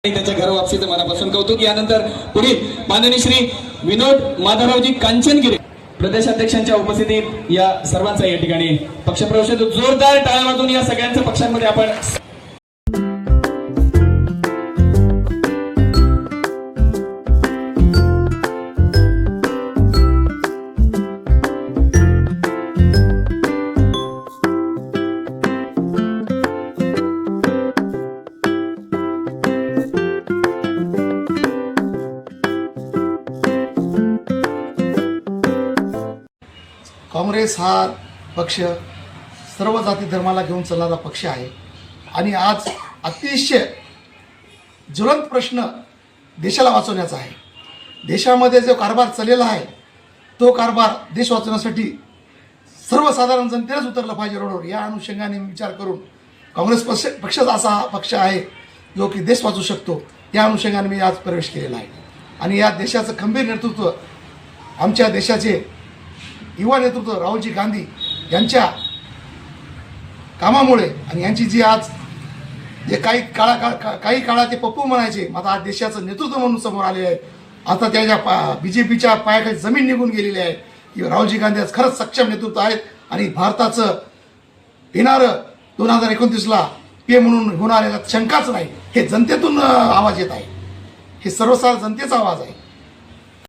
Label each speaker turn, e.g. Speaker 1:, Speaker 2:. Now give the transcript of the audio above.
Speaker 1: त्यांच्या घर वापसीचं मनापासून कौतुक। यानंतर पुढील माननीय श्री विनोद माधवरावजी कांचनगिरे प्रदेशाध्यक्षांच्या उपस्थितीत या सर्वांचा या ठिकाणी पक्षप्रवेश होतो। जोरदार टाळ्या वाजवून या सगळ्यांच्या पक्षांमध्ये आपण
Speaker 2: काँग्रेस हा पक्ष सर्व जाती धर्माला घेऊन चालणारा पक्ष आहे आणि आज अतिशय ज्वलंत प्रश्न देशाला वाचवण्याचा आहे। देशामध्ये जो कारभार चाललेला आहे तो कारभार देश वाचवण्यासाठी सर्वसाधारण जनतेनेच उतरलं पाहिजे रोडवर। या अनुषंगाने विचार करून काँग्रेस पक्षच असा हा पक्ष आहे जो की देश वाचवू शकतो। या अनुषंगाने मी आज प्रवेश केलेला आहे आणि या देशाचं खंबीर नेतृत्व आमच्या देशाचे युवा नेतृत्व राहुलजी गांधी यांच्या कामामुळे आणि यांची जी आज जे काही काळात ते पप्पू म्हणायचे आता आज देशाचं नेतृत्व म्हणून समोर आले आहे। आता त्याच्या बीजेपीच्या पायाखाली जमीन निघून गेलेली आहे की राहुलजी गांधी आज खरंच सक्षम नेतृत्व आहेत आणि भारताचं येणारं 2029ला PM म्हणून होणार याला शंकाच नाही। हे जनतेतून आवाज येत आहे, हे सर्वसाधारण जनतेचा आवाज आहे।